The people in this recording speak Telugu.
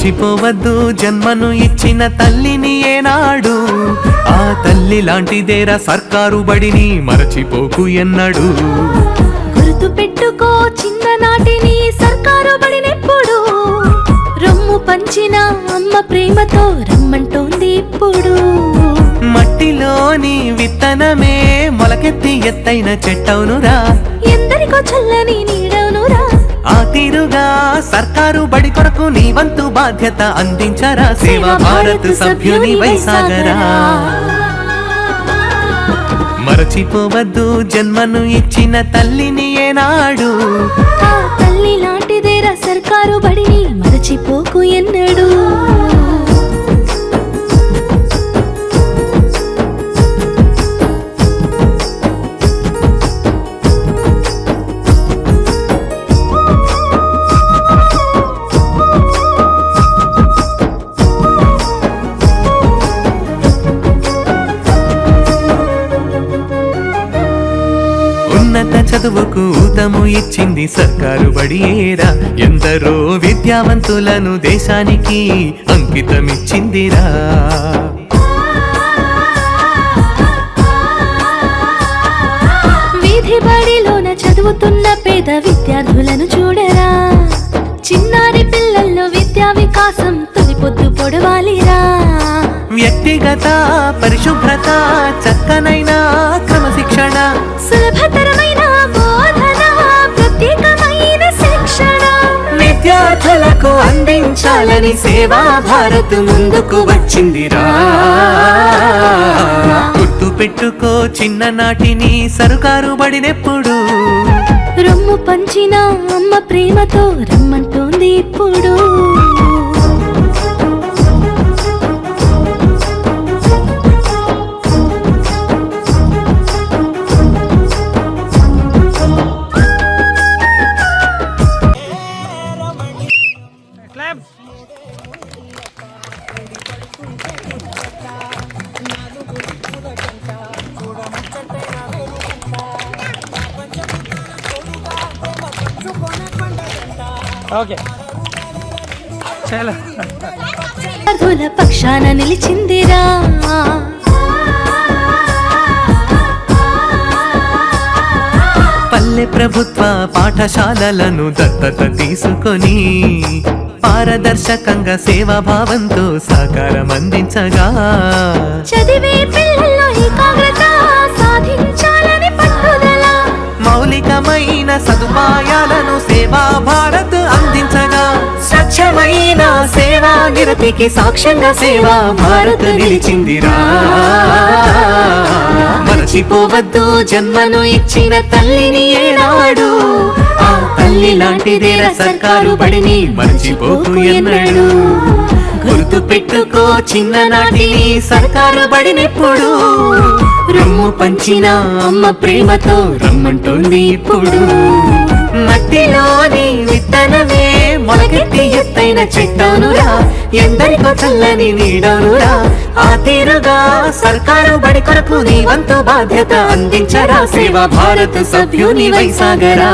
మరచిపోవద్దు జన్మను ఇచ్చిన తల్లిని ఏనాడు, ఆ తల్లి లాంటిదేరా సర్కారు బడిని మరచిపోకు ఎన్నడు. గుర్తు పెట్టుకో చిన్ననాటిని సర్కారు బడినెప్పుడు, రొమ్ము పంచిన అమ్మ ప్రేమతో రమ్మంటోంది ఇప్పుడు. మట్టిలోని విత్తనమే మొలకెత్తి ఎత్తైన చెట్టవునురా, ఎందరికో చల్లని నీడవునురా. ఆ తీరుగా సర్కారు బడి కొరకు నీ వంతు బాధ్యత అందించరా, సేవా భారత్ సభ్యుని వైసాగరా. మరచిపోవద్దు జన్మను ఇచ్చిన తల్లిని ఏనాడు, ఆ తల్లి లాంటిదేరా సర్కారు బడిని మరచిపోకు ఎన్నడు. ఉన్నత చదువుకు ఊతము ఇచ్చింది సర్కారు బడియేరా, ఎందరో విద్యావంతులను దేశానికి అంకితమిచ్చిందిరా. వీధి బడిలోన చదువుతున్న పేద విద్యార్థులను చూడరా, చిన్నారి పిల్లల్లో విద్యా వికాసం తొలి పొద్దు పొడవాలిరా. వ్యక్తిగత పరిశుభ్రత, చక్కనైన క్రమశిక్షణ, సులభతరమైన బోధన, ప్రత్యేకమైన శిక్షణ విద్యార్థులకు అందించాలని సేవా భారత్ ముందుకు వచ్చిందిరా. గుర్తు పెట్టుకో చిన్ననాటిని సర్కారు బడినెప్పుడు, రొమ్ము పంచిన అమ్మ ప్రేమతో రమ్మంటోంది ఇప్పుడు. విద్యార్థుల పక్షాన నిలిచిందిరా, పల్లె ప్రభుత్వ పాఠశాలలను దత్తత తీసుకొని పారదర్శకంగా సేవాభావంతో సహకారం అందించగా, చదివే పిల్లల్లో ఏకాగ్రత సాధించాలని పట్టుదల, మౌలికమైన సదుపాయాలను సేవా భారత్ అందించగా, స్వచ్ఛమైన సేవా నిరతికి సాక్ష్యంగా సేవా భారత్ నిలిచిందిరా. మరచిపోవద్దు జన్మను ఇచ్చిన తల్లిని ఏనాడు, ఆ తల్లి లాంటిదేరా సర్కారు బడిని మరచిపోకు ఎన్నడు. గుర్తు పెట్టుకో చిన్ననాటిని సర్కారు బడినెప్పుడు, రొమ్ము పంచిన అమ్మ ప్రేమతో రమ్మంటోంది ఇప్పుడు. మట్టిలోని విత్తనమే మొలకెత్తి ఎత్తైన చెట్టవునురా, ఎందరికో చల్లని నీడవునురా. ఆ తీరుగా సర్కారు బడి కొరకు నీ వంతు బాధ్యత అందించరా, సేవా భారత్ సభ్యుని వైసాగరా.